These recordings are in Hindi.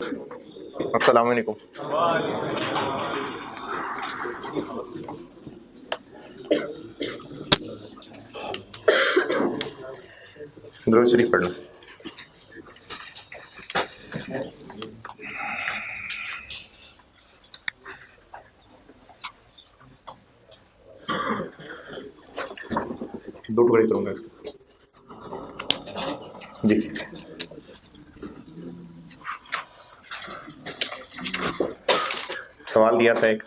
अस्सलाम वालेकुम। दुरूद शरीफ पढ़ लो। दो टुकड़े करूंगा जी। सवाल दिया था एक।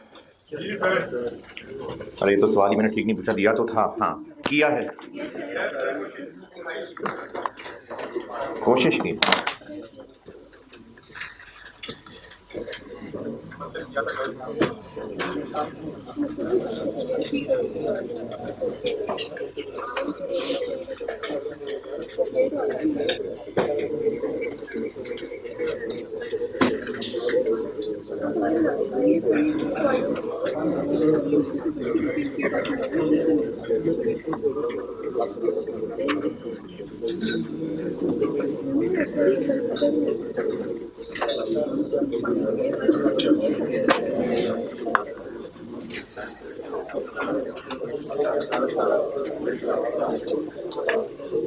अरे तो सवाल ही मैंने ठीक नहीं पूछा, दिया तो था। हाँ किया है, कोशिश की।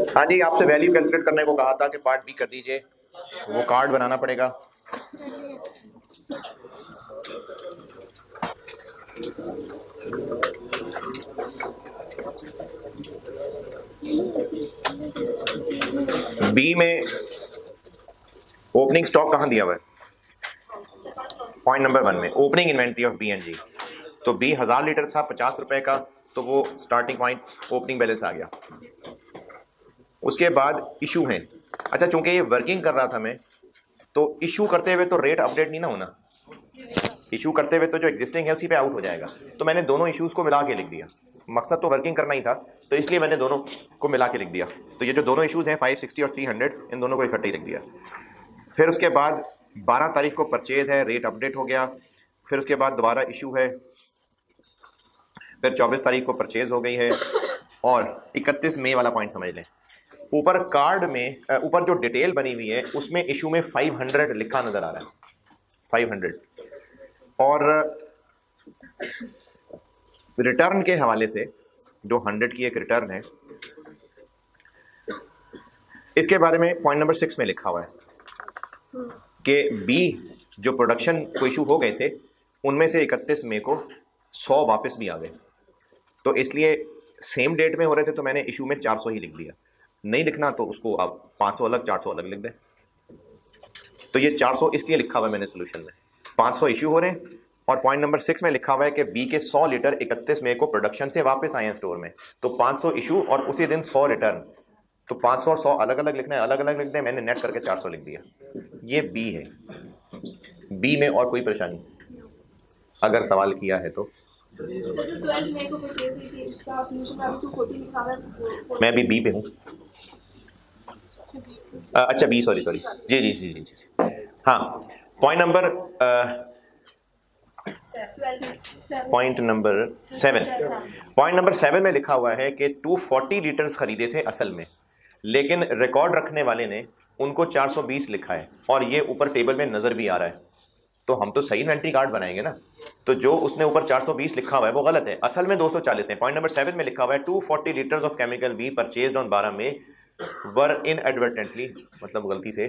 हाँ जी, आपसे वैल्यू कैलकुलेट करने को कहा था कि पार्ट बी कर दीजिए, वो कार्ड बनाना पड़ेगा। बी में ओपनिंग स्टॉक कहाँ दिया हुआ है? पॉइंट नंबर 1 में opening inventory of B and G. तो बी 1000 लीटर था 50 रुपए का, तो वो स्टार्टिंग पॉइंट ओपनिंग बैलेंस आ गया। उसके बाद इशू है। अच्छा, चूंकि ये वर्किंग कर रहा था मैं, तो इशू करते हुए तो रेट अपडेट नहीं ना होना। इशू करते हुए तो जो एग्जिस्टिंग है उसी पे आउट हो जाएगा। तो मैंने दोनों इश्यूज को मिला के लिख दिया। मकसद तो वर्किंग करना ही था, तो इसलिए मैंने दोनों को मिला के लिख दिया। तो ये जो दोनों इश्यूज हैं 560 और 300, इन दोनों को इकट्ठे ही लिख दिया। फिर उसके बाद 12 तारीख को परचेज है, रेट अपडेट हो गया। फिर उसके बाद दोबारा इशू है, फिर 24 तारीख को परचेज हो गई है, और 31 मई वाला पॉइंट समझ लें। ऊपर कार्ड में ऊपर जो डिटेल बनी हुई है उसमें इशू में 500 लिखा नजर आ रहा है, 500। और रिटर्न के हवाले से जो 100 की एक रिटर्न है, इसके बारे में पॉइंट नंबर 6 में लिखा हुआ है कि बी जो प्रोडक्शन को इशू हो गए थे उनमें से 31 मई को 100 वापस भी आ गए। तो इसलिए सेम डेट में हो रहे थे, तो मैंने इशू में 400 ही लिख दिया। नहीं लिखना तो उसको आप 500 अलग 400 अलग लिख दें। तो ये 400 इसलिए लिखा हुआ है मैंने सोल्यूशन में, 500 इशू हो रहे हैं। और पॉइंट नंबर 6 में लिखा हुआ है कि बी के 100 लीटर 31 मई को प्रोडक्शन से वापस आए हैं स्टोर में। तो 500 इशू और उसी दिन 100 रिटर्न। तो 500 और 100 अलग अलग लिखना है, अलग अलग लिख दें। मैंने नेट करके 400 लिख दिया। ये बी है। बी में और कोई परेशानी अगर सवाल किया है तो? मैं भी बी पे हूँ। अच्छा बी, सॉरी जी जी जी जी जी। हाँ, पॉइंट नंबर 7 में लिखा हुआ है कि 240 लीटर्स खरीदे थे असल में, लेकिन रिकॉर्ड रखने वाले ने उनको 420 लिखा है, और ये ऊपर टेबल में नजर भी आ रहा है। तो हम तो सही इन्वेंट्री कार्ड बनाएंगे ना। तो जो उसने ऊपर 420 लिखा हुआ है वो गलत है, असल में 240 है। पॉइंट नंबर 7 में लिखा हुआ है 240 litres of chemical B purchased on 12 May were inadvertently, मतलब गलती से,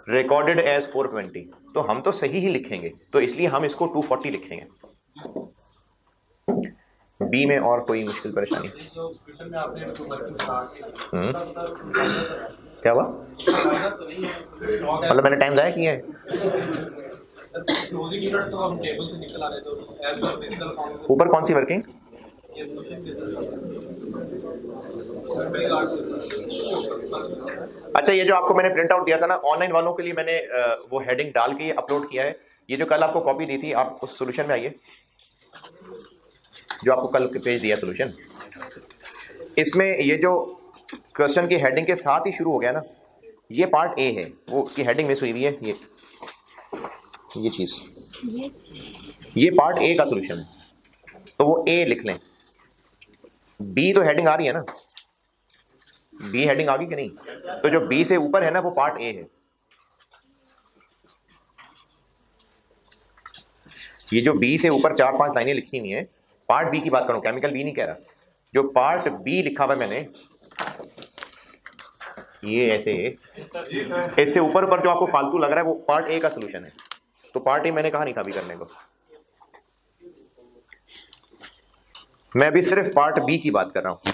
रिकॉर्डेड एज 420। तो हम तो सही ही लिखेंगे, तो इसलिए हम इसको 240 लिखेंगे। बी में और कोई मुश्किल परेशानी? क्या हुआ? मतलब मैंने टाइम जाया किया है? ऊपर कौन सी वर्किंग? अच्छा, ये जो आपको मैंने प्रिंट आउट दिया था ना, ऑनलाइन वालों के लिए मैंने वो हेडिंग डाल के अपलोड किया है। ये जो कल आपको कॉपी दी थी, आप उस सोल्यूशन में आइए, जो आपको कल पेज दिया सोल्यूशन, इसमें ये जो क्वेश्चन की हेडिंग के साथ ही शुरू हो गया ना, ये पार्ट ए है, वो उसकी हेडिंग मिस हुई हुई है। ये चीज, ये पार्ट ए का सोल्यूशन है, तो वो ए लिख लें। बी तो हेडिंग आ रही है ना, बी हेडिंग आ गई कि नहीं? तो जो बी से ऊपर है ना वो पार्ट ए है। ये जो बी से ऊपर 4-5 लाइनें लिखी हुई हैं, पार्ट बी की बात करूं, केमिकल बी नहीं कह रहा, जो पार्ट बी लिखा हुआ मैंने, ये ऐसे इससे ऊपर जो आपको फालतू लग रहा है वो पार्ट ए का सोल्यूशन है। तो पार्ट ए मैंने कहा नहीं था अभी करने को, मैं अभी सिर्फ पार्ट बी की बात कर रहा हूं।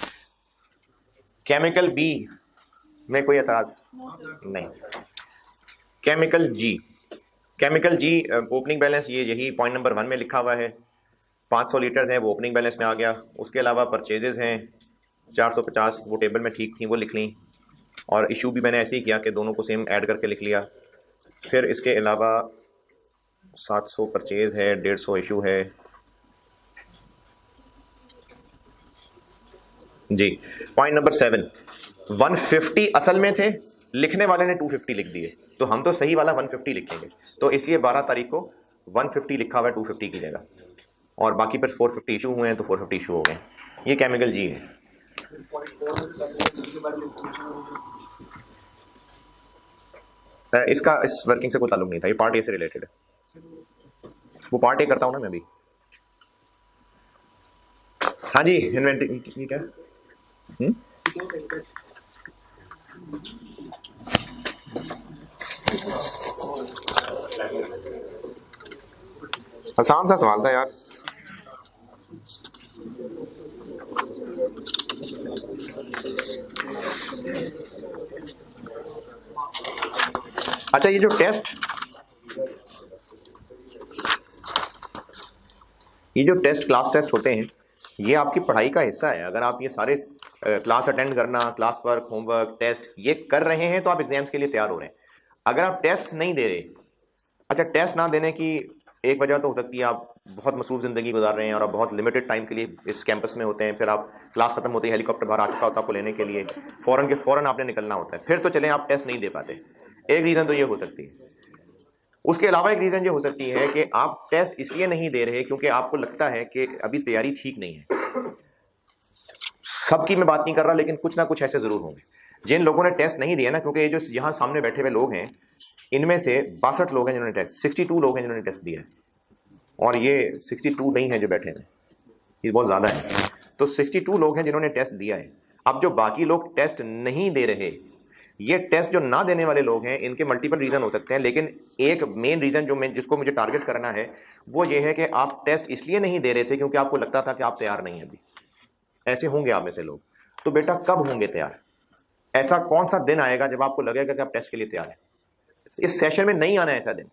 केमिकल बी में कोई एतराज नहीं। केमिकल जी, केमिकल जी ओपनिंग बैलेंस ये यही पॉइंट नंबर 1 में लिखा हुआ है, 500 लीटर है वो ओपनिंग बैलेंस में आ गया। उसके अलावा परचेजेस हैं 450, वो टेबल में ठीक थी वो लिख ली, और इशू भी मैंने ऐसे ही किया कि दोनों को सेम ऐड करके लिख लिया। फिर इसके अलावा 700 परचेज है, 150 इशू है जी। पॉइंट नंबर 7, 150 असल में थे, लिखने वाले ने 250 लिख दिए, तो हम तो सही वाला 150 लिखेंगे, तो इसलिए 12 तारीख को 150 लिखा हुआ है 250 की जगह, और बाकी पर 450 इशू हुए हैं तो 450 इशू हो गए। ये केमिकल जी है। इसका इस वर्किंग से कोई ताल्लुक नहीं था, ये पार्ट ए से रिलेटेड है, वो पार्ट ए करता हूं ना मैं भी। हाँ जी, इन्वेंटरी क्या आसान सा सवाल था यार। अच्छा, ये जो टेस्ट क्लास टेस्ट होते हैं, ये आपकी पढ़ाई का हिस्सा है। अगर आप ये सारे क्लास अटेंड करना, क्लास वर्क, होमवर्क, टेस्ट ये कर रहे हैं तो आप एग्जाम्स के लिए तैयार हो रहे हैं। अगर आप टेस्ट नहीं दे रहे, अच्छा टेस्ट ना देने की एक वजह तो हो सकती है आप बहुत मसरूफ जिंदगी गुजार रहे हैं और आप बहुत लिमिटेड टाइम के लिए इस कैंपस में होते हैं, फिर आप क्लास खत्म होती है, हेलीकॉप्टर बाहर आ चुका होता है आपको लेने के लिए, फौरन के फौरन आपने निकलना होता है, फिर तो चलें आप टेस्ट नहीं दे पाते, एक रीज़न तो ये हो सकती है। उसके अलावा एक रीज़न ये हो सकती है कि आप टेस्ट इसलिए नहीं दे रहे क्योंकि आपको लगता है कि अभी तैयारी ठीक नहीं है। सबकी मैं बात नहीं कर रहा, लेकिन कुछ ना कुछ ऐसे जरूर होंगे जिन लोगों ने टेस्ट नहीं दिया ना, क्योंकि ये जो यहाँ सामने बैठे हुए लोग हैं इनमें से 62 लोग हैं जिन्होंने टेस्ट, 62 लोग हैं जिन्होंने टेस्ट दिया है, और ये 62 नहीं है जो बैठे हैं, ये बहुत ज़्यादा है। तो 62 लोग हैं जिन्होंने टेस्ट दिया है। अब जो बाकी लोग टेस्ट नहीं दे रहे, ये टेस्ट जो ना देने वाले लोग हैं, इनके मल्टीपल रीज़न हो सकते हैं, लेकिन एक मेन रीज़न जिसको मुझे टारगेट करना है वो ये है कि आप टेस्ट इसलिए नहीं दे रहे थे क्योंकि आपको लगता था कि आप तैयार नहीं हैं अभी। ऐसे होंगे आप में से लोग, तो बेटा कब होंगे तैयार? ऐसा कौन सा दिन आएगा जब आपको लगेगा कि आप टेस्ट के लिए तैयार हैं? इस सेशन में नहीं आना है ऐसा दिन,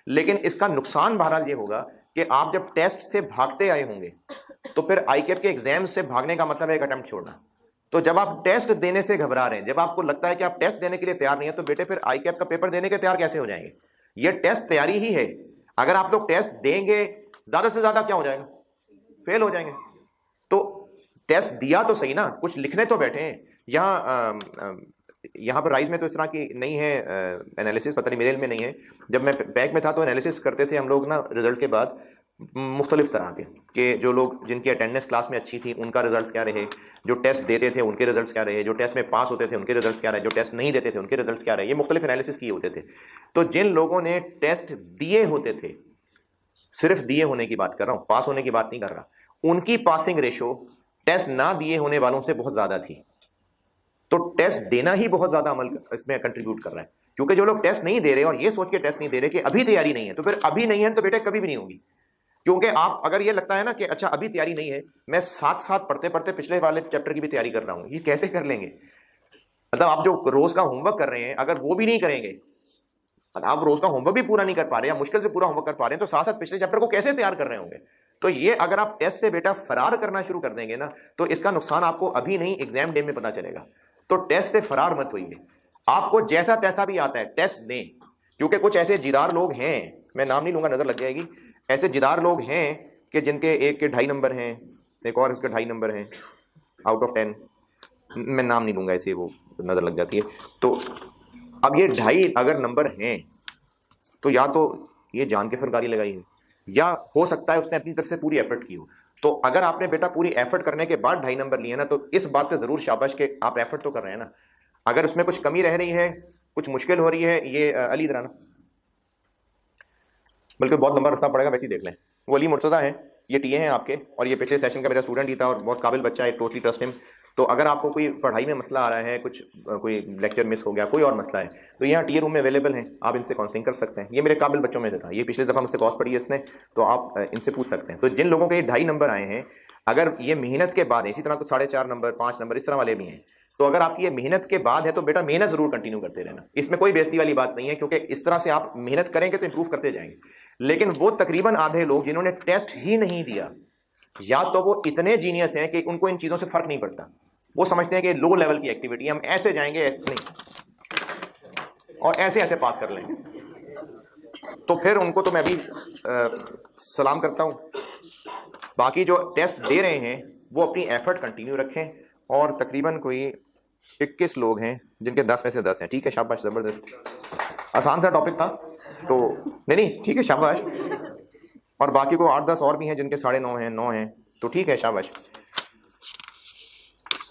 लेकिन इसका नुकसान बहरहाल ये होगा कि आप जब टेस्ट से भागते आए होंगे तो फिर आईकेप के एग्जाम से भागने का मतलब है एक अटेम्प्ट छोड़ना। तो जब आप टेस्ट देने से घबरा रहे हैं, जब आपको लगता है कि आप टेस्ट देने के लिए तैयार नहीं है, तो बेटे फिर आईकेप का पेपर देने के तैयार कैसे हो जाएंगे? ये टेस्ट तैयारी ही है। अगर आप लोग टेस्ट देंगे, ज्यादा से ज्यादा क्या हो जाएगा? फेल हो जाएंगे। तो टेस्ट दिया तो सही ना, कुछ लिखने तो बैठे हैं। यहाँ पर राइज में तो इस तरह की नहीं है एनालिसिस, पता नहीं मेरे में नहीं है। जब मैं बैक में था तो एनालिसिस करते थे हम लोग ना रिजल्ट के बाद मुख्तलिफ तरह के जो लोग जिनकी अटेंडेंस क्लास में अच्छी थी उनका रिजल्ट्स क्या रहे, जो टेस्ट देते थे उनके रिजल्ट्स क्या रहे, जो टेस्ट में पास होते थे उनके रिजल्ट्स क्या रहे, जो टेस्ट नहीं देते थे उनके रिजल्ट्स क्या रहे, ये मुख्तलिफ एनालिसिस किए होते थे। तो जिन लोगों ने टेस्ट दिए होते थे, सिर्फ दिए होने की बात कर रहा हूँ, पास होने की बात नहीं कर रहा, उनकी पासिंग रेशो टेस्ट ना दिए होने वालों से बहुत ज्यादा थी। तो टेस्ट देना ही बहुत ज्यादा अमल इसमें कंट्रीब्यूट कर रहा है, क्योंकि जो लोग टेस्ट नहीं दे रहे और ये सोच के टेस्ट नहीं दे रहे कि अभी तैयारी नहीं है, तो फिर अभी नहीं है तो बेटे कभी भी नहीं होगी। क्योंकि आप अगर ये लगता है ना कि अच्छा अभी तैयारी नहीं है, मैं साथ साथ पढ़ते पढ़ते पिछले वाले चैप्टर की भी तैयारी कर रहा हूं, ये कैसे कर लेंगे? मतलब आप जो रोज का होमवर्क कर रहे हैं अगर वो भी नहीं करेंगे, आप रोज का होमवर्क भी पूरा नहीं कर पा रहे या मुश्किल से पूरा होमवर्क कर पा रहे हैं, तो साथ साथ पिछले चैप्टर को कैसे तैयार कर रहे होंगे? तो ये अगर आप टेस्ट से बेटा फरार करना शुरू कर देंगे ना, तो इसका नुकसान आपको अभी नहीं एग्जाम डे में पता चलेगा। तो टेस्ट से फरार मत होइए, आपको जैसा तैसा भी आता है टेस्ट दें, क्योंकि कुछ ऐसे जिदार लोग हैं, मैं नाम नहीं लूंगा नजर लग जाएगी, ऐसे जिदार लोग हैं कि जिनके एक के 2.5 नंबर हैं, एक और इसके 2.5 नंबर हैं आउट ऑफ 10, मैं नाम नहीं लूंगा, ऐसे वो नजर लग जाती है। तो अब ये 2.5 अगर नंबर हैं तो या तो ये जान के फनकारी लगाई है, या हो सकता है उसने अपनी तरफ से पूरी एफर्ट की हो। तो अगर आपने बेटा पूरी एफर्ट करने के बाद 2.5 नंबर लिए ना, तो इस बात पे जरूर शाबाश के आप एफर्ट तो कर रहे हैं ना। अगर उसमें कुछ कमी रह रही है, कुछ मुश्किल हो रही है, ये अली इधर आना, बल्कि बहुत लंबा रास्ता पड़ेगा, वैसे ही देख लें। वो अली मुर्तज़ा है, ये टीए हैं आपके, और ये पिछले सेशन का मेरा स्टूडेंट ही था और बहुत काबिल बच्चा है, टोटली ट्रस्ट हिम। तो अगर आपको कोई पढ़ाई में मसला आ रहा है, कुछ कोई लेक्चर मिस हो गया, कोई और मसला है, तो यहाँ टीए रूम में अवेलेबल हैं, आप इनसे काउंसलिंग कर सकते हैं। ये मेरे काबिल बच्चों में से था, ये पिछले दफ़ा मुझसे कॉस्ट पड़ी है इसने, तो आप इनसे पूछ सकते हैं। तो जिन लोगों के 2.5 नंबर आए हैं, अगर ये मेहनत के बाद, इसी तरह कुछ 4.5 नंबर, 5 नंबर, इस तरह वाले भी हैं, तो अगर आपकी ये मेहनत के बाद है तो बेटा मेहनत जरूर कंटिन्यू करते रहना, इसमें कोई बेइज्जती वाली बात नहीं है, क्योंकि इस तरह से आप मेहनत करेंगे तो इंप्रूव करते जाएंगे। लेकिन वो तकरीबन आधे लोग जिन्होंने टेस्ट ही नहीं दिया, या तो वो इतने जीनियस हैं कि उनको इन चीजों से फर्क नहीं पड़ता, वो समझते हैं कि लो लेवल की एक्टिविटी, हम ऐसे जाएंगे नहीं और ऐसे ऐसे पास कर लेंगे, तो फिर उनको तो मैं भी सलाम करता हूं। बाकी जो टेस्ट दे रहे हैं वो अपनी एफर्ट कंटिन्यू रखें, और तकरीबन कोई 21 लोग हैं जिनके 10 में से 10 हैं। ठीक है, शाबाश, जबरदस्त, आसान सा टॉपिक था, तो नहीं ठीक है, शाबाश। और बाकी को 8-10 और भी हैं जिनके 9.5 हैं, 9 हैं, तो ठीक है, शाबाश।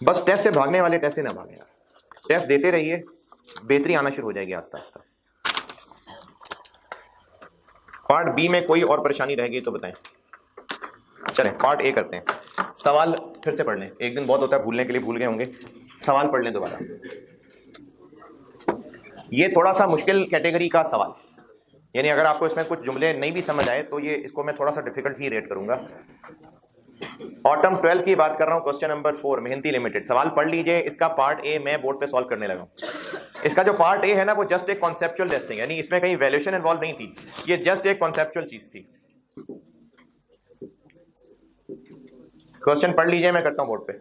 बस टेस्ट से भागने वाले टेस्ट से ना भागें, टेस्ट देते रहिए, बेहतरी आना शुरू हो जाएगी आस्ता आस्ता। पार्ट बी में कोई और परेशानी रहेगी तो बताएं। चलें पार्ट ए करते हैं। सवाल फिर से पढ़ लें, एक दिन बहुत होता है भूलने के लिए, भूल गए होंगे, सवाल पढ़ लें दोबारा। ये थोड़ा सा मुश्किल कैटेगरी का सवाल, यानी अगर आपको इसमें कुछ जुमले नहीं भी समझ आए तो ये इसको मैं थोड़ा सा डिफिकल्ट ही रेट करूंगा। ऑटम 12 की बात कर रहा हूं, क्वेश्चन नंबर 4, मेहनती लिमिटेड। सवाल पढ़ लीजिए, इसका पार्ट ए मैं बोर्ड पे सॉल्व करने लगा हूं। इसका जो पार्ट ए है ना, वो जस्ट एक कॉन्सेप्चुअल टेस्टिंग, यानी इसमें कहीं वैल्यूएशन इन्वॉल्व नहीं थी, ये जस्ट एक कॉन्सेप्चुअल चीज थी। क्वेश्चन पढ़ लीजिए, मैं करता हूं बोर्ड पे।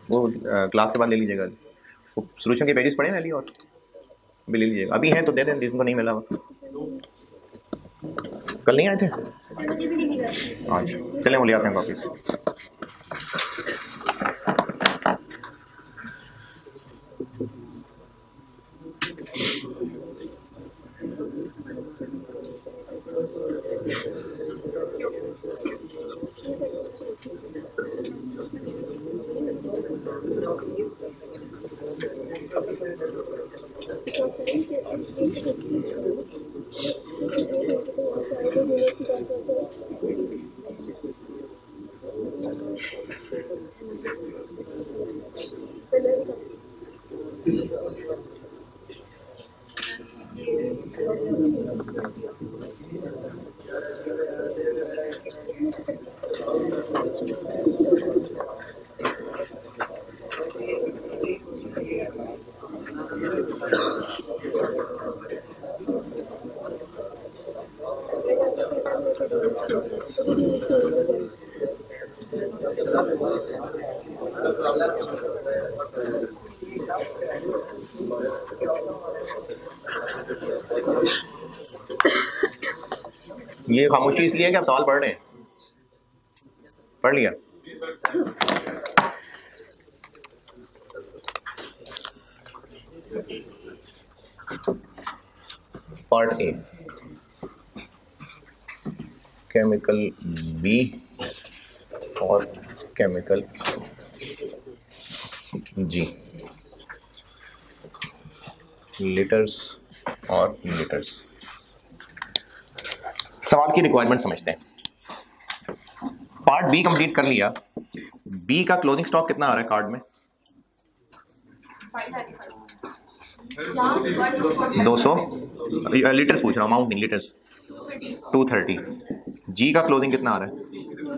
वो क्लास के बाद ले लीजिएगा, वो सोल्यूशन के पेजेस पढ़े ना अली, और भी ले लीजिएगा, अभी हैं तो दे दें जिनको नहीं मिला वो। कल नहीं आए थे आज, चलें वो ले आते हैं वापिस। ये खामोशी इसलिए है कि आप सवाल पढ़ रहे हैं, पढ़ लिया। पार्ट ए, केमिकल बी और केमिकल जी, लीटर्स और लीटर्स। सवाल की रिक्वायरमेंट समझते हैं। पार्ट बी कंप्लीट कर लिया। बी का क्लोजिंग स्टॉक कितना आ रहा है कार्ड में? 200 लीटर्स पूछ रहा हूँ, अमाउंट नहीं, लीटर्स 230। जी का क्लोजिंग कितना आ रहा है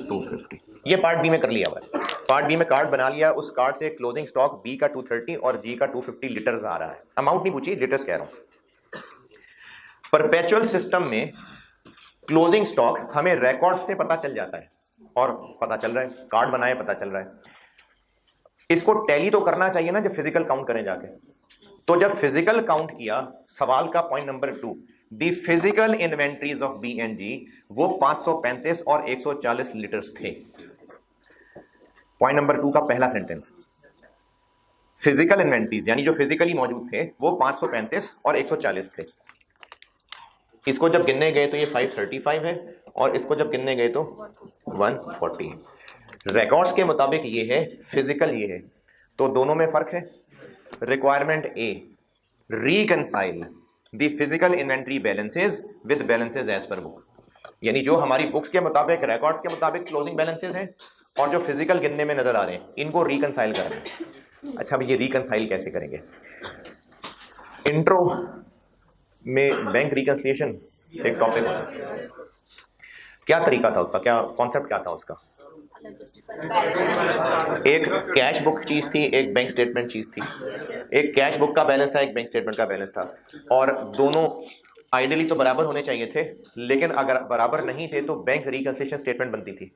250। ये पार्ट बी में कर लिया हुआ है। पार्ट बी में कार्ड बना लिया, उस कार्ड से क्लोजिंग स्टॉक बी का 230 और जी का 250 लीटर्स आ रहा है। अमाउंट नहीं पूछी, लीटर्स कह रहा हूं। परपेचुअल सिस्टम में क्लोजिंग स्टॉक हमें रिकॉर्ड से पता चल जाता है, और पता चल रहा है, कार्ड बनाए पता चल रहा है। इसको टैली तो करना चाहिए ना जब फिजिकल काउंट करें जाके। तो जब फिजिकल काउंट किया, सवाल का point number 2, the physical inventories of B and G, वो 535 और 140 लीटर्स थे। पॉइंट नंबर 2 का पहला सेंटेंस, फिजिकल इन्वेंट्रीज यानी जो फिजिकली मौजूद थे वो 535 और 140 थे। इसको जब गिनने गए तो ये 535 है, और इसको जब गिनने गए तो 140 है। रिकॉर्ड्स के मुताबिक ये है, फिजिकल ये है, तो दोनों में फर्क है। Requirement A, reconcile the physical inventory balances with balances as per book, यानी जो हमारी बुक्स के मुताबिक, रिकॉर्ड्स के मुताबिक क्लोजिंग बैलेंसेस हैं और जो फिजिकल गिनने में नजर आ रहे हैं, इनको रिकंसाइल करना है। अच्छा, अब ये रिकंसाइल कैसे करेंगे? इंट्रो में बैंक रिकंसिलिएशन एक टॉपिक होता है, क्या तरीका था उसका, क्या कॉन्सेप्ट क्या था उसका? एक कैश बुक चीज थी, एक बैंक स्टेटमेंट चीज थी। एक कैश बुक का बैलेंस था, एक बैंक स्टेटमेंट का बैलेंस था, और दोनों आइडियली तो बराबर होने चाहिए थे, लेकिन अगर बराबर नहीं थे तो बैंक रिकंसिलिएशन स्टेटमेंट बनती थी।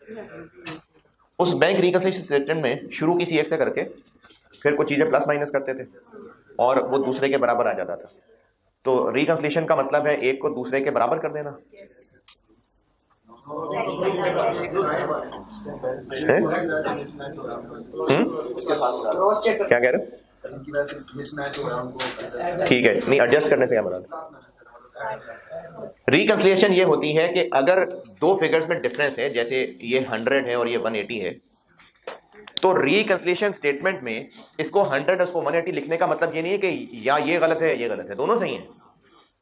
उस बैंक रिकंसिलिएशन स्टेटमेंट में शुरू किसी एक से करके फिर कुछ चीजें प्लस माइनस करते थे और वो दूसरे के बराबर आ जाता था। तो रिकंसिलिएशन का मतलब है एक को दूसरे के बराबर कर देना। क्या कह रहे हो? ठीक है, नहीं एडजस्ट करने से क्या मतलब? रिकंसिलिएशन ये होती है कि अगर दो फिगर्स में डिफरेंस है, जैसे ये 100 है और ये 180 है, तो रिकंसिलिएशन स्टेटमेंट में इसको 100 उसको 180 लिखने का मतलब ये नहीं है कि या ये गलत है ये गलत है, दोनों सही है,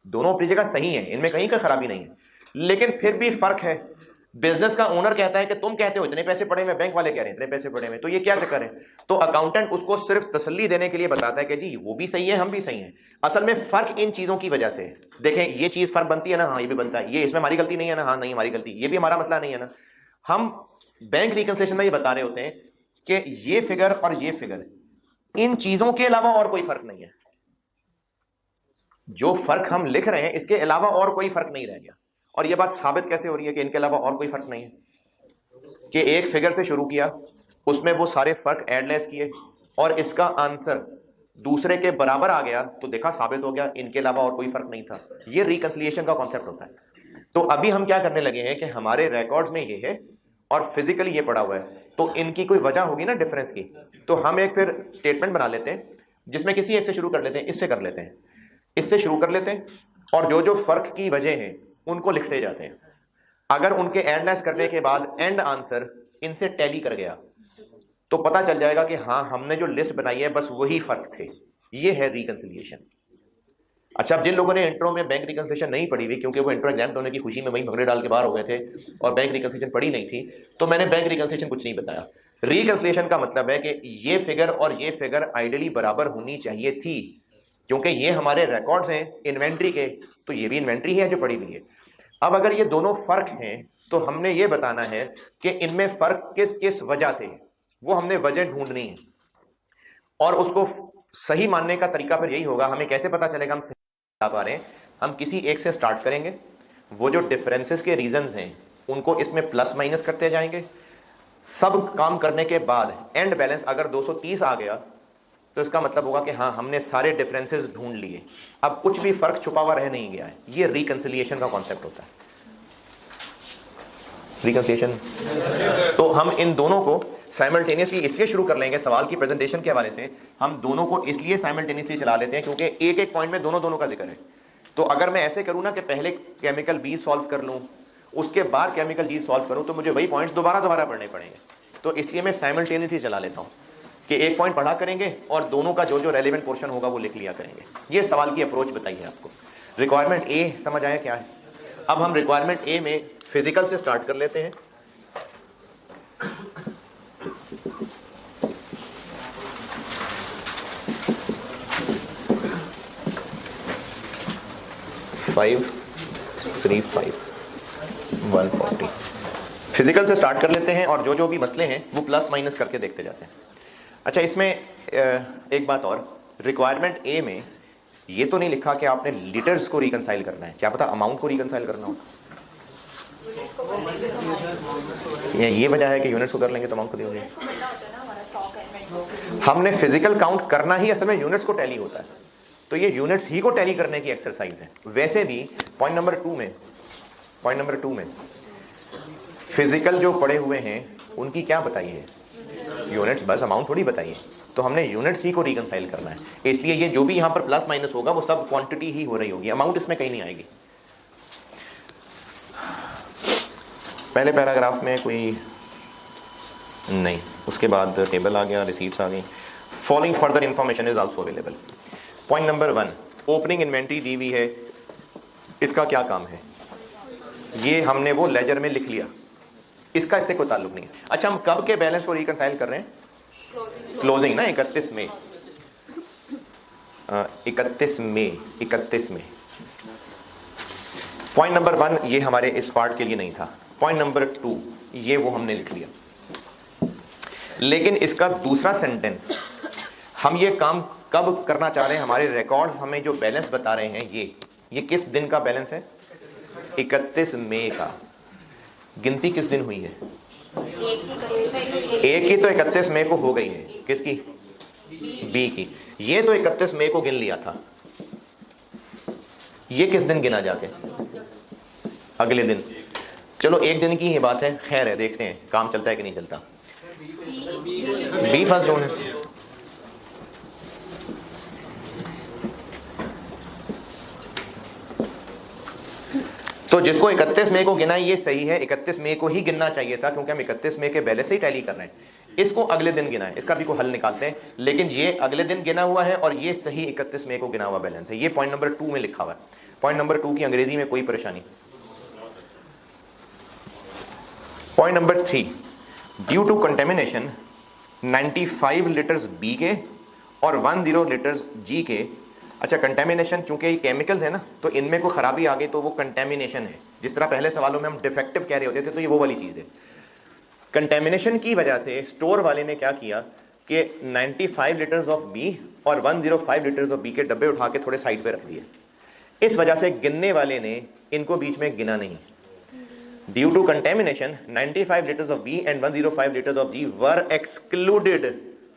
दोनों अपनी जगह सही है, इनमें कहीं का खराबी नहीं है, लेकिन फिर भी फर्क है। बिजनेस का ओनर कहता है कि तुम कहते हो इतने पैसे पड़े में, बैंक वाले कह रहे हैं इतने पैसे पड़े में, तो ये क्या चक्कर है? तो अकाउंटेंट उसको सिर्फ तसल्ली देने के लिए बताता है कि जी वो भी सही है, हम भी सही हैं। असल में फर्क इन चीजों की वजह से, देखें ये चीज फर्क बनती है ना, हाँ ये भी बनता है, ये इसमें हमारी गलती नहीं है ना, हाँ नहीं हमारी गलती, ये भी हमारा मसला नहीं है ना। हम बैंक रिकंसिलिएशन में ये बता रहे होते हैं कि ये फिगर और ये फिगर, इन चीजों के अलावा और कोई फर्क नहीं है। जो फर्क हम लिख रहे हैं इसके अलावा और कोई फर्क नहीं रह गया। और यह बात साबित कैसे हो रही है कि इनके अलावा और कोई फर्क नहीं है? कि एक फिगर से शुरू किया, उसमें वो सारे फर्क एडलेस किए और इसका आंसर दूसरे के बराबर आ गया, तो देखा साबित हो गया इनके अलावा और कोई फर्क नहीं था। ये रिकंसिलिएशन का कॉन्सेप्ट होता है। तो अभी हम क्या करने लगे हैं कि हमारे रिकॉर्ड्स में ये है और फिजिकली ये पड़ा हुआ है, तो इनकी कोई वजह होगी ना डिफरेंस की। तो हम एक फिर स्टेटमेंट बना लेते हैं जिसमें किसी एक से शुरू कर लेते हैं, इससे कर लेते हैं, इससे शुरू कर लेते हैं, और जो जो फर्क की वजह है उनको लिखते जाते हैं। अगर उनके एडलेस करने के बाद एंड आंसर इनसे टैली कर गया तो पता चल जाएगा कि हाँ हमने जो लिस्ट बनाई है बस वही फर्क थे। ये है रिकंसिलिएशन। अच्छा, अब जिन लोगों ने इंट्रो में बैंक रिकंसिलिएशन नहीं पढ़ी हुई, क्योंकि वो इंट्रो एग्जाम होने की खुशी में वहीं भंगड़े डाल के बाहर हो गए थे और बैंक रिकंसिलिएशन पढ़ी नहीं थी, तो मैंने बैंक रिकंसिलिएशन कुछ नहीं बताया। रिकंसिलिएशन का मतलब है कि ये फिगर और ये फिगर आइडियली बराबर होनी चाहिए थी, क्योंकि ये हमारे रिकॉर्ड्स हैं इन्वेंट्री के, तो ये भी इन्वेंट्री है जो पड़ी हुई है। अब अगर ये दोनों फर्क हैं तो हमने ये बताना है कि इनमें फर्क किस किस वजह से है, वो हमने वजह ढूंढनी है। और उसको सही मानने का तरीका फिर यही होगा, हमें कैसे पता चलेगा हम सही बता पा रहे हैं? हम किसी एक से स्टार्ट करेंगे, वो जो डिफरेंसेस के रीजंस हैं उनको इसमें प्लस माइनस करते जाएंगे। सब काम करने के बाद एंड बैलेंस अगर 230 आ गया तो इसका मतलब होगा कि हाँ हमने सारे डिफरेंसेस ढूंढ लिए, अब कुछ भी फर्क छुपा हुआ रह नहीं गया है। ये रिकंसिलिएशन का कॉन्सेप्ट होता है। रिकंसिलिएशन, तो हम इन दोनों को साइमल्टेनियसली इसलिए शुरू कर लेंगे, सवाल की प्रेजेंटेशन के हवाले से हम दोनों को इसलिए साइमल्टेनियसली चला लेते हैं क्योंकि एक एक पॉइंट में दोनों दोनों का जिक्र है। तो अगर मैं ऐसे करूँ ना कि पहले केमिकल बी सॉल्व कर लूँ, उसके बाद केमिकल जी सॉल्व करूँ, तो मुझे वही पॉइंट्स दोबारा पढ़ने पड़ेंगे। तो इसलिए मैं साइमल्टेनियसली चला लेता हूँ कि एक पॉइंट पढ़ा करेंगे और दोनों का जो जो रेलेवेंट पोर्शन होगा वो लिख लिया करेंगे। ये सवाल की अप्रोच बताइए आपको। रिक्वायरमेंट ए समझ आया क्या है? अब हम रिक्वायरमेंट ए में फिजिकल से स्टार्ट कर लेते हैं। 535 140। फिजिकल से स्टार्ट कर लेते हैं और जो जो भी मसले हैं वो प्लस माइनस करके देखते जाते हैं। अच्छा, इसमें एक बात और, रिक्वायरमेंट ए में ये तो नहीं लिखा कि आपने लीटर्स को रिकंसाइल करना है, क्या पता अमाउंट को रिकंसाइल करना हो। ये वजह है कि यूनिट्स को कर लेंगे तो अमाउंट को देंगे। हमने फिजिकल काउंट करना ही असल में यूनिट्स को टैली होता है, तो ये यूनिट्स ही को टैली करने की एक्सरसाइज है। वैसे भी पॉइंट नंबर टू में फिजिकल जो पड़े हुए हैं उनकी क्या बताइए, यूनिट्स, बस अमाउंट थोड़ी बताइए। तो हमने यूनिट्स ही को रिकंसाइल करना है, इसलिए ये जो भी यहां पर प्लस माइनस होगा वो सब क्वांटिटी ही हो रही होगी, अमाउंट इसमें कहीं नहीं आएगी। पहले पैराग्राफ में कोई नहीं, उसके बाद टेबल आ गया, रिसीट्स आ गई। Following further information is also available. Point number 1, opening inventory दी हुई है, इसका क्या काम है, ये हमने वो लेजर में लिख लिया, इसका इससे कोई ताल्लुक नहीं है। अच्छा, हम कब के बैलेंस को रिकंसाइल कर रहे हैं, क्लोजिंग ना, 31 मई 31 मई। पॉइंट नंबर 1 ये हमारे इस पार्ट के लिए नहीं था। पॉइंट नंबर 2 ये वो हमने लिख लिया, लेकिन इसका दूसरा सेंटेंस, हम ये काम कब करना चाह रहे हैं, हमारे रिकॉर्ड्स हमें जो बैलेंस बता रहे हैं ये किस दिन का बैलेंस है, 31 मई का। गिनती किस दिन हुई है, एक की तो 31 मई को हो गई है, किसकी, बी की। ये तो 31 मई को गिन लिया था, ये किस दिन गिना जाके, अगले दिन। चलो एक दिन की ही बात है, खैर है, देखते हैं काम चलता है कि नहीं चलता। बी फर्स्ट जोन है। तो जिसको 31 मई को गिना ये सही है, 31 मई को ही गिनना चाहिए था, क्योंकि हम 31 मई के बैलेंस से ही टैली कर रहे हैं। इसको अगले दिन गिना है, इसका भी कोई हल निकालते हैं, लेकिन ये अगले दिन गिना हुआ है और ये सही 31 मई को गिना हुआ बैलेंस है। ये पॉइंट नंबर 2 में लिखा हुआ है। पॉइंट नंबर 2 की अंग्रेजी में कोई परेशानी। Point number 3, due to contamination 95 litres B के और 10 लीटर्स जी के। अच्छा, कंटेमिनेशन चूंकि ये केमिकल्स है ना, तो इनमें कोई खराबी आ गई तो वो कंटेमिनेशन है। जिस तरह पहले सवालों में हम डिफेक्टिव कह रहे होते थे, तो ये वो वाली चीज है। कंटेमिनेशन की वजह से स्टोर वाले ने क्या किया कि 95 लीटर्स ऑफ बी और 105 लीटर्स ऑफ बी के डब्बे उठा के थोड़े साइड पे रख दिए। इस वजह से गिनने वाले ने इनको बीच में गिना नहीं। Due to contamination 95 litres of B and 105 litres of G were excluded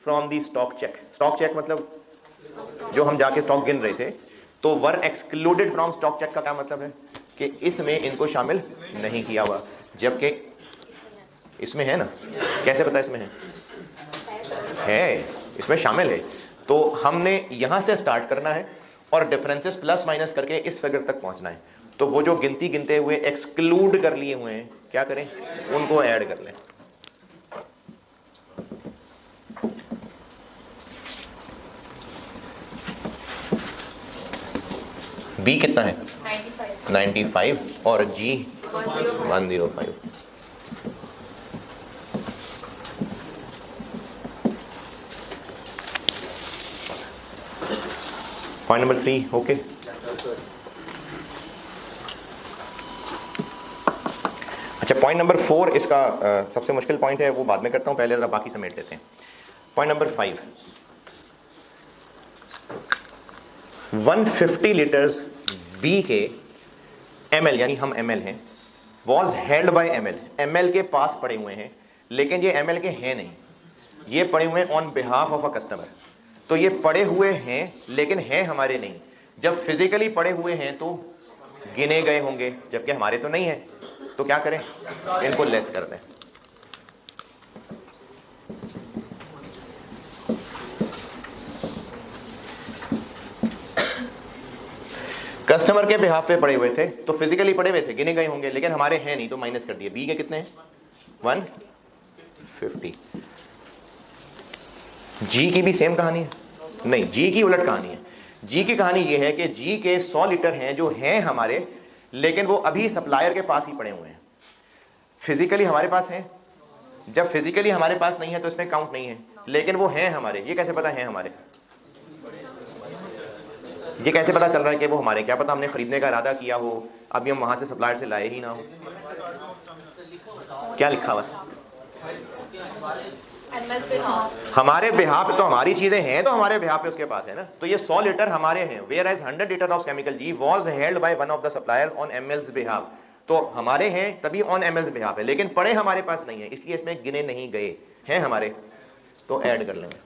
from the stock check. Stock check मतलब जो हम जाके स्टॉक गिन रहे थे, तो were excluded from stock check का क्या मतलब है कि इसमें इनको शामिल नहीं किया हुआ, जबकि इसमें है ना। कैसे पता इसमें है, इसमें शामिल है। तो हमने यहां से स्टार्ट करना है और डिफरेंसेस प्लस माइनस करके इस फिगर तक पहुंचना है। तो वो जो गिनती गिनते हुए एक्सक्लूड कर लिए हुए हैं, क्या करें, उनको ऐड कर लें। बी कितना है, 95 और जी 105। Point number 3 okay. अच्छा, पॉइंट नंबर 4 इसका सबसे मुश्किल पॉइंट है, वो बाद में करता हूं, पहले जरा बाकी समेट लेते हैं। पॉइंट नंबर 5, 150 लीटर्स बी के ml, यानी हम ml हैं, वॉज हेल्ड बाय ml के पास पड़े हुए हैं, लेकिन ये ml के हैं नहीं, ये पड़े हुए हैं on behalf of a customer. तो ये पड़े हुए हैं लेकिन हैं हमारे नहीं। जब फिजिकली पड़े हुए हैं तो गिने गए होंगे, जबकि हमारे तो नहीं है, तो क्या करें, इनको लेस कर दें। कस्टमर के बिहाफ पे पड़े हुए थे, तो फिजिकली पड़े हुए थे, गिने गए होंगे, लेकिन हमारे हैं नहीं, तो माइनस कर दिए। बी के कितने हैं, 150। जी की भी सेम कहानी है, नहीं, जी की उलट कहानी है। जी की कहानी ये है कि जी के 100 लीटर हैं जो हैं हमारे, लेकिन वो अभी सप्लायर के पास ही पड़े हुए हैं। फिजिकली हमारे पास हैं, जब फिजिकली हमारे पास नहीं है तो इसमें काउंट नहीं है, लेकिन वो हैं हमारे। ये कैसे पता है हमारे, ये कैसे पता चल रहा है कि वो हमारे, क्या पता हमने खरीदने का इरादा किया हो, अभी हम वहां से सप्लायर से लाए ही ना हो। क्या लिखा हुआ है? हमारे बिहाफ पे तो हमारी चीजें हैं, तो हमारे बिहाफ पे उसके पास है ना। तो ये 100 लीटर हमारे हैं, whereas 100 litre of chemical G was held by one of the suppliers on ML's behalf. तो हमारे हैं तभी ऑन एमएल्स बिहाफ है, लेकिन पड़े हमारे पास नहीं है, इसलिए इसमें गिने नहीं गए हैं हमारे, तो ऐड कर लेंगे।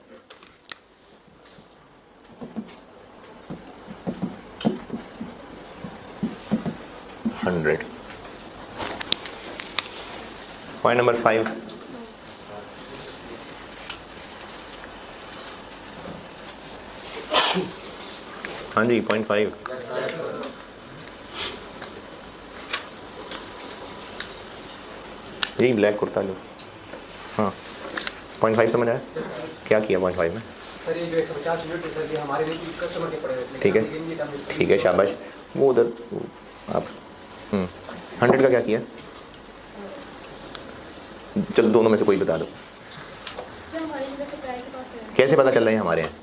पॉइंट नंबर 5, हाँ जी पॉइंट 5, यही ब्लैक कुर्ता लो। हाँ पॉइंट 5 समझ आया? क्या किया पॉइंट 5 में? सर ये जो 150 यूनिट है सर, ये हमारे लिए कस्टमर के पड़े हुए हैं। ठीक है ठीक है, शाबाश। वो उधर आप 100 का क्या किया? चलो दोनों में से कोई बता दो। कैसे पता चल रहे हैं हमारे यहाँ?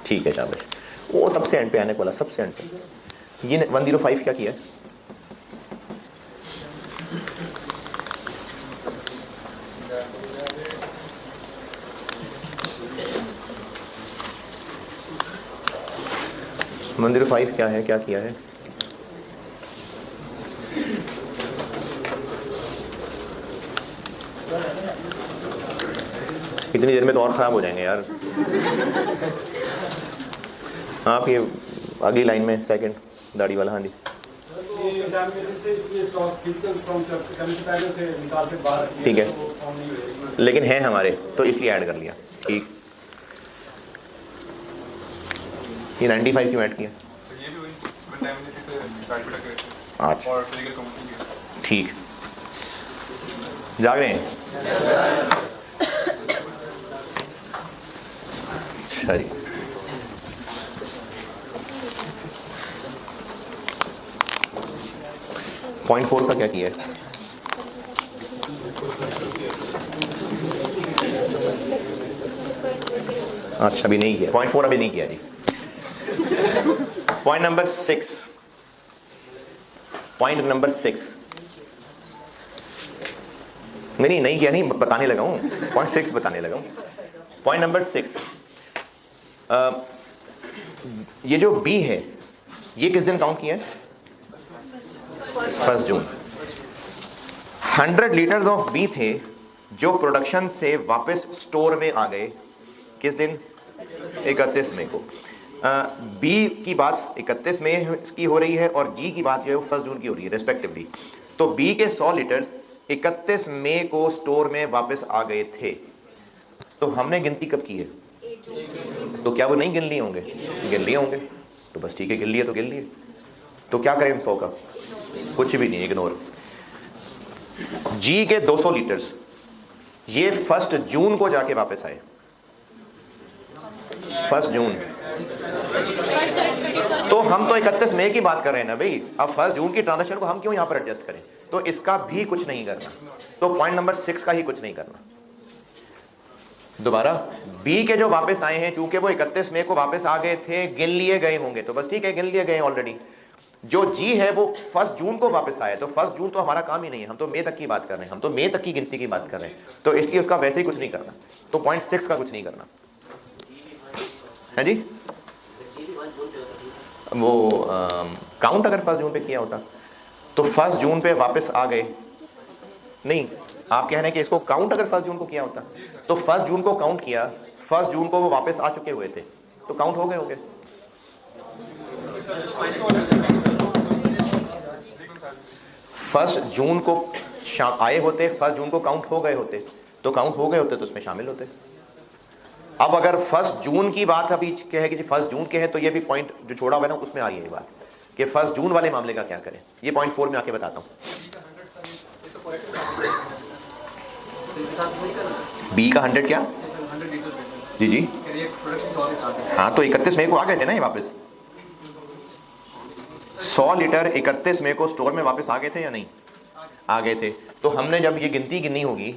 ठीक है शाबाश। वो सबसे एंड पे आने वाला, सबसे एंड पे। ये 105 क्या किया? मंदिर 5 क्या है, क्या किया है? इतनी देर में तो और खराब हो जाएंगे यार। आप ये अगली लाइन में सेकंड दाढ़ी वाला, हाँ जी। ठीक है, लेकिन है हमारे तो इसलिए ऐड कर लिया। ठीक, ये 95 क्यों ऐड किया? अच्छा ठीक, जाग रहे हैं? अच्छा जी। पॉइंट 4 का क्या किया है? अच्छा अभी नहीं किया, पॉइंट 4 अभी नहीं किया जी। पॉइंट नंबर 6, पॉइंट नंबर 6 नहीं किया, नहीं बताने लगा हूं, पॉइंट 6 बताने लगा हूं। पॉइंट नंबर 6, ये जो बी है ये किस दिन काउंट किया है? 1 जून। 100 लीटर्स ऑफ बी थे जो प्रोडक्शन से वापस स्टोर में आ गए, किस दिन? 31 मई को। बी की बात 31 मई की हो रही है और जी की बात जो है वो 1 जून की हो रही है रेस्पेक्टिवली। तो बी के 100 लीटर 31 मई को स्टोर में वापस आ गए थे, तो हमने गिनती कब की है? तो क्या वो नहीं गिन लिए होंगे? गिन लिए होंगे, तो बस ठीक है, गिन लिए तो गिन लिए। तो क्या करें 100 का? कुछ भी नहीं, इग्नोर। जी के 200 लीटर्स ये 1 जून को जाके वापस आए, 1 जून। तो हम तो 31 मई की बात कर रहे हैं ना भाई, अब 1 जून की ट्रांजैक्शन को हम क्यों यहां पर एडजस्ट करें? तो इसका भी कुछ नहीं करना, तो पॉइंट नंबर 6 का ही कुछ नहीं करना। दोबारा, बी के जो वापस आए हैं चूंकि वो 31 मई को वापस आ गए थे, गिन लिए गए होंगे, तो बस ठीक है, गिन लिए गए ऑलरेडी। जो जी है वो 1 जून को वापस आया, तो 1 जून तो हमारा काम ही नहीं है, हम तो मई तक की बात कर रहे हैं, हम तो मई तक की गिनती की बात कर रहे हैं, तो इसलिए उसका वैसे ही कुछ नहीं करना। तो पॉइंट 6 का कुछ नहीं करना है जी। वो काउंट अगर 1 जून पे किया होता तो 1 जून पे वापस आ गए, नहीं आप कह रहे हैं कि इसको काउंट अगर 1 जून को किया होता तो 1 जून को काउंट किया, 1 जून को वो वापस आ चुके हुए थे, तो काउंट हो गए होंगे। 1 जून को आए होते, 1 जून को काउंट हो गए होते, तो काउंट हो गए होते तो उसमें शामिल होते। अब अगर 1 जून की बात अभी कहे कि 1 जून के है, तो ये भी पॉइंट जो छोड़ा हुआ है ना उसमें आ रही है ये बात कि 1 जून वाले मामले का क्या करें। ये पॉइंट 4 में आके बताता हूं। बी का 100 क्या? जी जी हाँ, तो 31 मई को आ गए थे ना ये वापस। 100 लीटर 31 मई को स्टोर में वापस आ गए थे या नहीं? आ गए थे। तो हमने जब ये गिनती गिनी होगी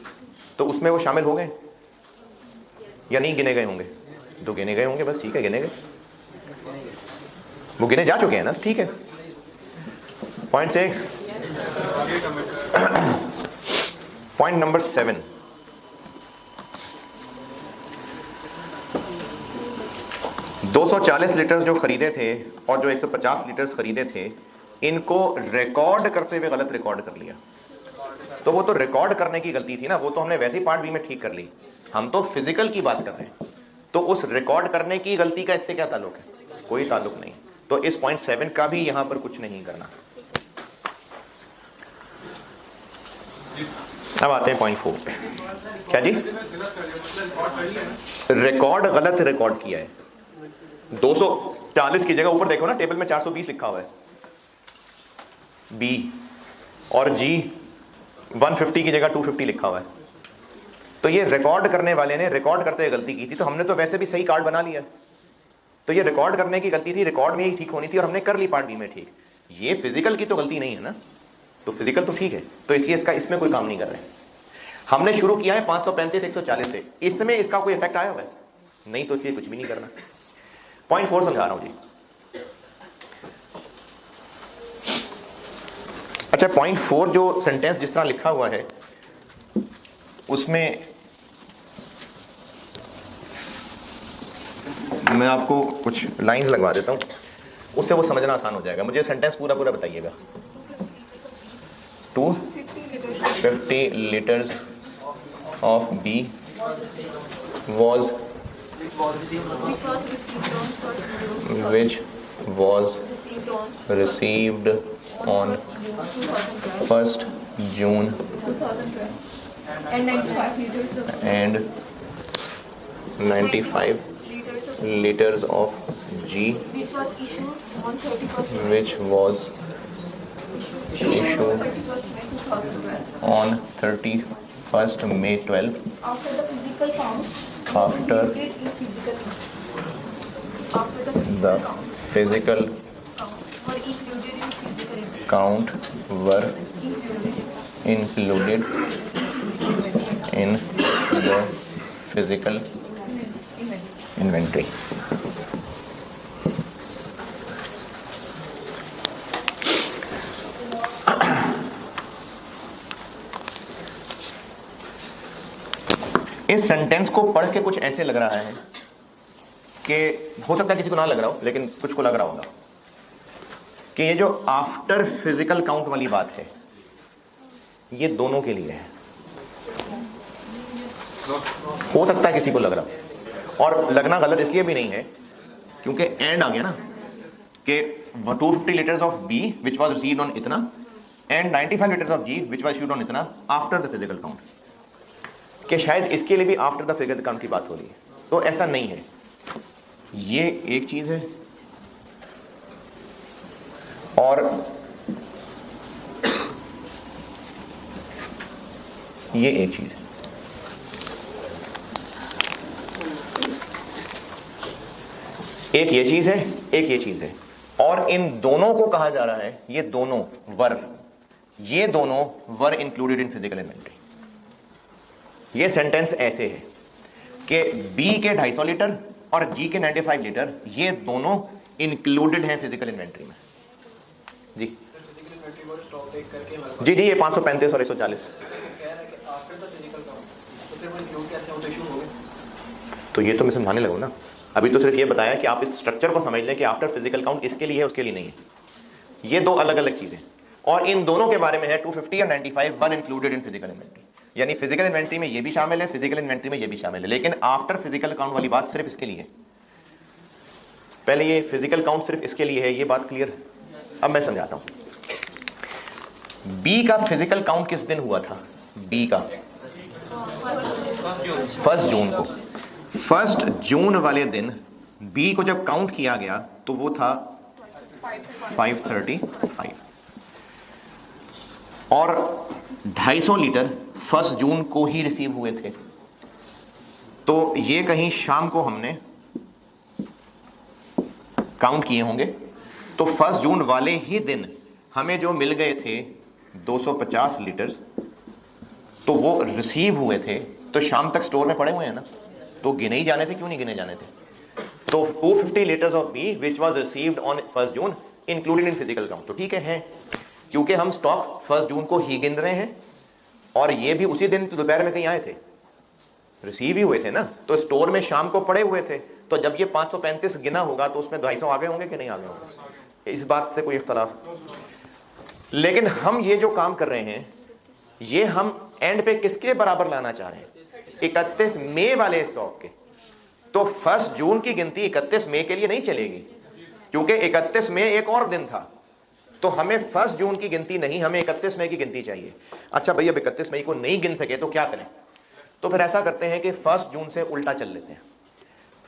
तो उसमें वो शामिल हो गए या नहीं गिने गए होंगे? तो गिने गए होंगे, बस ठीक है, गिने गए। वो गिने जा चुके हैं ना, ठीक है। 0.6। पॉइंट नंबर 7, $240 लीटर जो खरीदे थे और जो 150 लीटर खरीदे थे, इनको रिकॉर्ड करते हुए गलत रिकॉर्ड कर लिया। तो वो तो रिकॉर्ड करने की गलती थी ना, वो तो हमने वैसे ही पार्ट बी में ठीक कर ली। हम तो फिजिकल की बात कर रहे हैं, तो उस रिकॉर्ड करने की गलती का इससे क्या ताल्लुक है? कोई ताल्लुक नहीं। तो इस 0.7 का भी यहां पर कुछ नहीं करना। अब आते हैं 0.4 पे। क्या जी? रिकॉर्ड गलत रिकॉर्ड किया है। 240 की जगह ऊपर देखो ना, टेबल में 420 लिखा हुआ है बी, और जी 150 की जगह 250 लिखा हुआ है। तो ये रिकॉर्ड करने वाले ने रिकॉर्ड करते हुए गलती की थी। तो हमने तो वैसे भी सही कार्ड बना लिया, तो ये रिकॉर्ड करने की गलती थी, रिकॉर्ड में ही ठीक होनी थी, और हमने कर ली पार्ट बी में ठीक। ये फिजिकल की तो गलती नहीं है ना, तो फिजिकल तो ठीक है, तो इसलिए इसका इसमें कोई काम नहीं कर रहे। हमने शुरू किया है 535 140 से, इसमें इसका कोई इफेक्ट आया हुआ है नहीं, तो इसलिए कुछ भी नहीं करना। 0.4 समझा रहा हूं जी। अच्छा, 0.4 जो सेंटेंस जिस तरह लिखा हुआ है उसमें मैं आपको कुछ लाइंस लगवा देता हूं, उससे वो समझना आसान हो जाएगा। मुझे सेंटेंस पूरा पूरा बताइएगा। 250 liters of B was which was received on 1st June and 95 liters of and 95 liters of G which was issued on 31st which was issued 31st May 2012 on 31st May 12 after the physical counts after included in physical after the the physical count were included count were included in the physical inventory. इस सेंटेंस को पढ़ के कुछ ऐसे लग रहा है कि हो सकता है किसी को ना लग रहा हो, लेकिन कुछ को लग रहा होगा कि ये जो आफ्टर फिजिकल काउंट वाली बात है ये दोनों के लिए है। हो सकता है किसी को लग रहा हो, और लगना गलत इसलिए भी नहीं है क्योंकि एंड आ गया ना कि 250 litres of B which was received on इतना and 95 litres of G which was issued on इतना आफ्टर द फिजिकल काउंट, कि शायद इसके लिए भी आफ्टर द फिजिकल काउंट की बात हो रही है। तो ऐसा नहीं है। ये एक चीज है, और ये एक चीज है। एक ये चीज है, एक ये चीज है, और इन दोनों को कहा जा रहा है ये दोनों वर इंक्लूडेड इन फिजिकल इन्वेंटरी। ये सेंटेंस ऐसे है कि बी के 250 लीटर और जी के 95 लीटर ये दोनों इंक्लूडेड हैं फिजिकल इन्वेंटरी में। जी जी जी, ये 535 और 140। तो ये तो मैं समझाने लगूँ ना, अभी तो सिर्फ ये बताया कि आप इस स्ट्रक्चर को समझ लें कि आफ्टर फिजिकल काउंट इसके लिए है उसके लिए नहीं है। ये दो अलग अलग चीजें, और इन दोनों के बारे में है 250 और 95 one included in physical inventory. यानी फिजिकल इन्वेंटरी में ये भी शामिल है, फिजिकल इन्वेंटरी में ये भी शामिल है, लेकिन आफ्टर फिजिकल काउंट वाली बात सिर्फ इसके लिए। पहले ये फिजिकल काउंट सिर्फ इसके लिए है, ये बात क्लियर है। अब मैं समझाता हूं। बी का फिजिकल काउंट किस दिन हुआ था? बी का 1 जून को। 1 जून वाले दिन बी को जब काउंट किया गया तो वो था 535, और 250 लीटर 1 जून को ही रिसीव हुए थे। तो ये कहीं शाम को हमने काउंट किए होंगे, तो 1 जून वाले ही दिन हमें जो मिल गए थे 250 लीटर्स, तो वो रिसीव हुए थे, तो शाम तक स्टोर में पड़े हुए हैं ना, तो गिने ही जाने थे। क्यों नहीं गिने जाने थे? तो 250 litres of B which was received on 1 June included in physical count. तो ठीक है, क्योंकि हम स्टॉक 1 जून को ही गिन रहे हैं और ये भी उसी दिन दोपहर में कहीं आए थे, रिसीव ही हुए थे ना, तो स्टोर में शाम को पड़े हुए थे। तो जब ये 535 गिना होगा तो उसमें 250 आगे होंगे कि नहीं आगे होंगे, इस बात से कोई इख्तलाफ। लेकिन हम ये जो काम कर रहे हैं ये हम एंड पे किसके बराबर लाना चाह रहे हैं, 31 मई वाले स्टॉक के। तो 1 जून की गिनती 31 मई के लिए नहीं चलेगी, क्योंकि 31 मई एक और दिन था। तो हमें 1 जून की गिनती नहीं, हमें 31 मई की गिनती चाहिए। अच्छा भाई, अब 31 मई को नहीं गिन सके तो क्या करें? तो फिर ऐसा करते हैं कि 1 जून से उल्टा चल लेते हैं।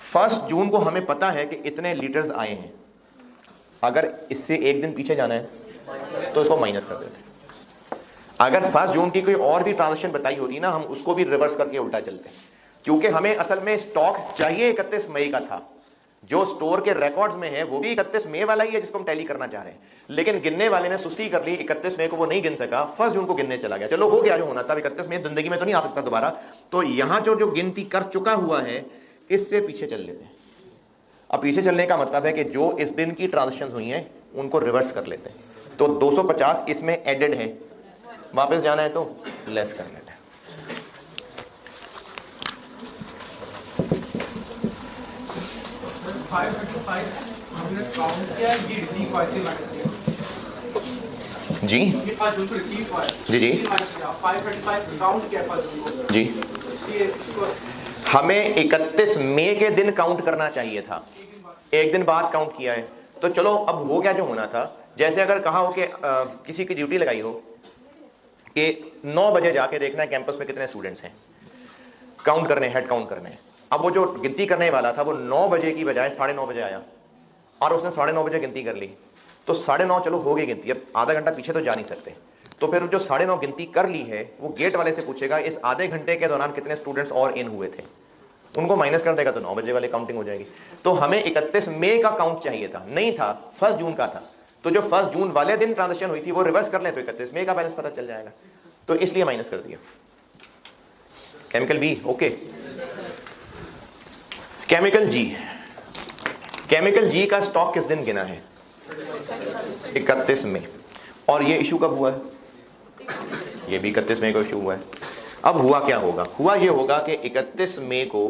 1 जून को हमें पता है कि इतने लीटर्स आए हैं, अगर इससे एक दिन पीछे जाना है तो इसको माइनस कर देते हैं। अगर 1 जून की कोई और भी ट्रांजेक्शन बताई होती ना, हम उसको भी रिवर्स करके उल्टा चलते हैं, क्योंकि हमें असल में स्टॉक चाहिए 31 मई का था। जो स्टोर के रिकॉर्ड्स में है वो भी 31 मई वाला ही है जिसको हम टैली करना चाह रहे हैं, लेकिन गिनने वाले ने सुस्ती कर ली, 31 मई को वो नहीं गिन सका, 1 जून को गिनने चला गया। चलो हो गया जो होना था, 31 मई जिंदगी में तो नहीं आ सकता दोबारा। तो यहां जो गिनती कर चुका हुआ है इससे पीछे चल लेते हैं। अब पीछे चलने का मतलब है कि जो इस दिन की ट्रांजेक्शन हुई हैं उनको रिवर्स कर लेते हैं। तो 250 इसमें एडेड है, वापस जाना है तो लेस कर लेते हैं। हमने काउंट किया, ये रिसीव हुआ, इसे माइनस किया जी ये 5 जून को रिसीव हुआ है, जी जी 535 काउंट किया 5 जून को जी। इसको हमें 31 मई के दिन काउंट करना चाहिए था, एक दिन बाद काउंट किया है। तो चलो अब हो गया जो होना था। जैसे अगर कहा हो कि किसी की ड्यूटी लगाई हो कि 9 बजे जाके देखना है कैंपस में कितने स्टूडेंट्स हैं, काउंट करने, हेड काउंट करने। अब वो जो गिनती करने वाला था वो 9 बजे की बजाय 9:30 बजे आया और उसने 9:30 बजे गिनती कर ली। तो 9:30 चलो हो गई गिनती, अब आधा घंटा पीछे तो जा नहीं सकते। तो फिर जो 9:30 गिनती कर ली है वो गेट वाले से पूछेगा इस आधे घंटे के दौरान कितने स्टूडेंट्स और इन हुए थे, उनको माइनस कर देगा तो 9 बजे वाली काउंटिंग हो जाएगी। तो हमें 31 मई का काउंट चाहिए था, नहीं था, 1 जून का था। तो जो 1 जून वाले दिन ट्रांजेक्शन हुई थी वो रिवर्स कर ले तो 31 मई का बैलेंस पता चल जाएगा, तो इसलिए माइनस कर दिया। Chemical B okay. Chemical G, chemical G का स्टॉक किस दिन गिना है? 31 मई। और ये इशू कब हुआ है? ये भी 31 मई को इशू हुआ है। अब हुआ क्या होगा? हुआ ये होगा कि 31 मई को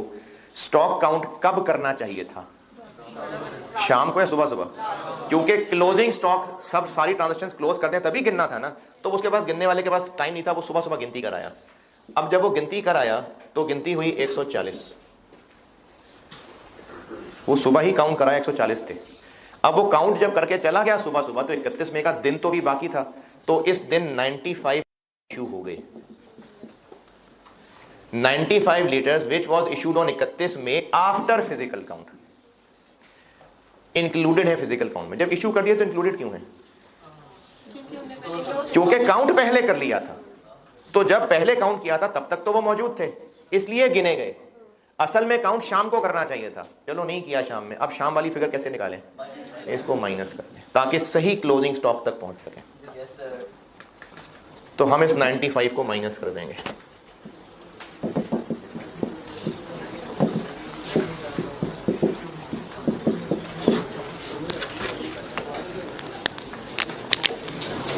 स्टॉक काउंट कब करना चाहिए था? शाम को या सुबह सुबह? क्योंकि क्लोजिंग स्टॉक सब सारी ट्रांजेक्शंस क्लोज करते हैं तभी गिनना था ना, तो उसके पास गिनने वाले के पास टाइम नहीं था, वो सुबह सुबह गिनती कराया। अब जब वो गिनती कराया तो गिनती हुई 140, वो सुबह ही काउंट कराया 140 थे। अब वो काउंट जब करके चला गया सुबह सुबह तो 31 मई का दिन तो भी बाकी था, तो इस दिन 95 इशू हो गए। 95 litres which was issued on 31 May after physical count, included है फिजिकल काउंट में। जब इशू कर दिया तो इंक्लूडेड क्यों है? क्योंकि काउंट पहले कर लिया था। तो जब पहले काउंट किया था तब तक तो वो मौजूद थे, इसलिए गिने गए। असल में काउंट शाम को करना चाहिए था, चलो नहीं किया शाम में। अब शाम वाली फिगर कैसे निकालें? इसको माइनस कर दें ताकि सही क्लोजिंग स्टॉक तक पहुंच सके। तो हम इस 95 को माइनस कर देंगे।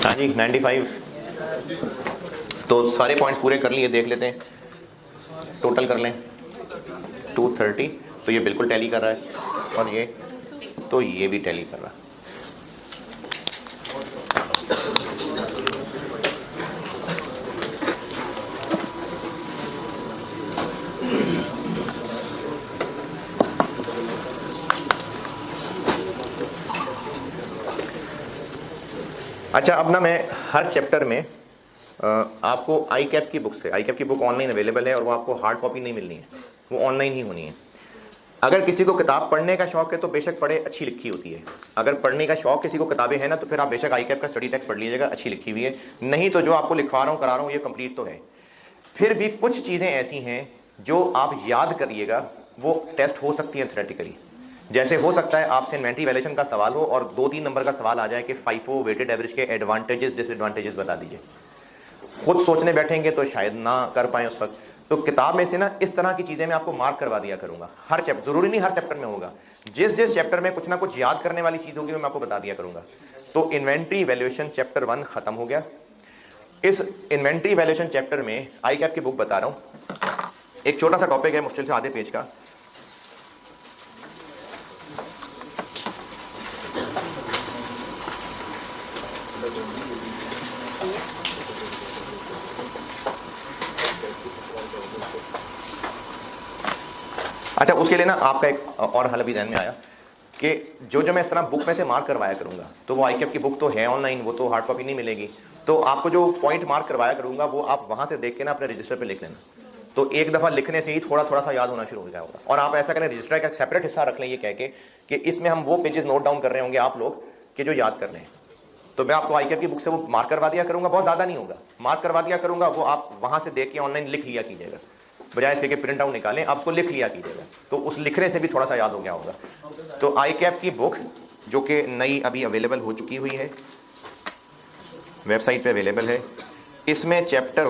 हाँ जी 95। तो सारे पॉइंट्स पूरे कर लिए, देख लेते हैं, टोटल कर लें 230। तो ये बिल्कुल टैली कर रहा है, और ये तो ये भी टैली कर रहा है। अच्छा, अब ना मैं हर चैप्टर में आपको आई कैप की बुक से, आई कैप की बुक ऑनलाइन अवेलेबल है और वो आपको हार्ड कॉपी नहीं मिलनी है, वो ऑनलाइन ही होनी है। अगर किसी को किताब पढ़ने का शौक है तो बेशक पढ़े, अच्छी लिखी होती है। अगर पढ़ने का शौक किसी को किताबें हैं ना तो फिर आप बेशक आई कैप का स्टडी टेक्स्ट पढ़ लीजिएगा, अच्छी लिखी हुई है। नहीं तो जो आपको लिखवा रहा हूँ, करा रहा हूँ, ये कंप्लीट तो है। फिर भी कुछ चीज़ें ऐसी हैं जो आप याद करिएगा, वो टेस्ट हो सकती है थ्योरेटिकली। जैसे हो सकता है आपसे इन्वेंटरी वैल्यूएशन का सवाल हो और 2-3 नंबर का सवाल आ जाए कि FIFO वेटेड एवरेज के एडवांटेजेस डिसएडवांटेजेस बता दीजिए। खुद सोचने बैठेंगे तो शायद ना कर पाए उस वक्त। तो किताब में से ना इस तरह की चीजें मैं आपको मार्क करवा दिया करूंगा। हर चैप्टर, जरूरी नहीं हर चैप्टर में होगा, जिस जिस चैप्टर में कुछ ना कुछ याद करने वाली चीज होगी मैं आपको बता दिया करूंगा। तो इन्वेंट्री वैल्यूएशन चैप्टर 1 खत्म हो गया। इस इन्वेंट्री वैल्यूएशन चैप्टर में आई कैप की बुक बता रहा हूं, एक छोटा सा टॉपिक है, मुश्किल से आधे पेज का। अच्छा, उसके लिए ना आपका एक और हल भी ध्यान में आया कि जो मैं इस तरह बुक में से मार्क करवाया करूंगा, तो वो आईकैप की बुक तो है ऑनलाइन, वो तो हार्ड कॉपी नहीं मिलेगी, तो आपको जो पॉइंट मार्क करवाया करूंगा वो आप वहां से देख के ना अपने रजिस्टर पे लिख लेना। तो एक दफा लिखने से ही थोड़ा थोड़ा सा याद होना शुरू हो जाएगा। और आप ऐसा करें, रजिस्टर का एक सेपरेट हिस्सा रख लें ये कह के कि इसमें हम वो पेजेस नोट डाउन कर रहे होंगे आप लोग कि जो याद करने हैं। तो मैं आपको आईकैप की बुक से वो मार्क करवा दिया करूंगा, बहुत ज्यादा नहीं होगा, मार्क करवा दिया करूंगा, वो आप वहां से देख के ऑनलाइन लिख लिया कीजिएगा, बजाय इसके कि प्रिंट आउट निकालें, आप उसको लिख लिया कीजिएगा, तो उस लिखने से भी थोड़ा सा याद हो गया होगा। तो आईकैप की बुक जो कि नई अभी अवेलेबल हो चुकी हुई है, वेबसाइट पे अवेलेबल है, इसमें चैप्टर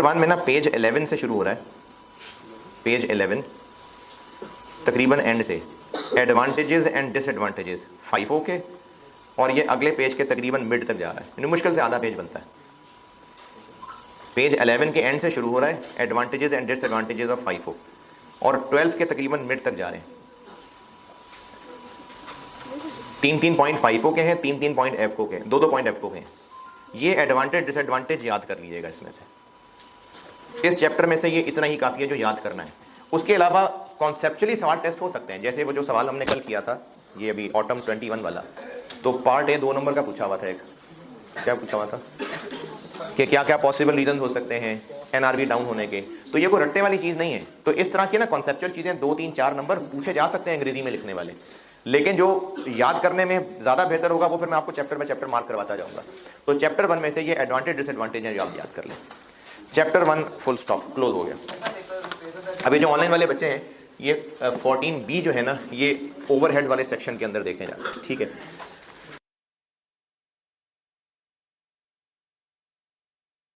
1 में ना पेज 11 से शुरू हो रहा है, पेज 11 तकरीबन एंड से, एडवांटेजेस एंड डिसएडवांटेजेस 5 के, और ये अगले पेज के तकरीबन मिड तक जा रहा है, यानी मुश्किल से आधा पेज बनता है। पेज 11 के एंड से शुरू हो रहा है, एडवांटेजेस एंड डिसएडवांटेजेस ऑफ 5 और 12 के तकरीबन मिड तक जा रहे हैं। 3-3 पॉइंट 5 के हैं, 3-3 पॉइंट एफ के हैं, 2-2 पॉइंट एफ के हैं। ये एडवांटेज डिसएडवांटेज याद कर लीजिएगा इसमें से, इस चैप्टर में से ये इतना ही काफी है जो याद करना है। उसके अलावा कॉन्सेप्चुअली सवाल टेस्ट हो सकते हैं, जैसे वो जो सवाल हमने कल किया था, ये अभी ऑटम 21 वाला, तो पार्ट ए 2 नंबर का पूछा हुआ था। एक क्या पूछा हुआ था कि क्या क्या पॉसिबल रीजन हो सकते हैं एनआरबी डाउन होने के, तो ये कोई रट्टे वाली चीज नहीं है। तो इस तरह की ना कॉन्सेप्चुअल चीजें 2, 3, 4 नंबर पूछे जा सकते हैं अंग्रेजी में लिखने वाले, लेकिन जो याद करने में ज्यादा बेहतर होगा वो फिर मैं आपको चैप्टर बाय चैप्टर मार्क करवाता जाऊंगा। तो चैप्टर 1 में से ये एडवांटेज डिसएडवांटेज है, आप याद कर लें। चैप्टर 1 फुल स्टॉप, क्लोज हो गया। अभी जो ऑनलाइन वाले बच्चे हैं, ये 14B जो है ना, ये ओवरहेड वाले सेक्शन के अंदर देखें जाते हैं, ठीक है।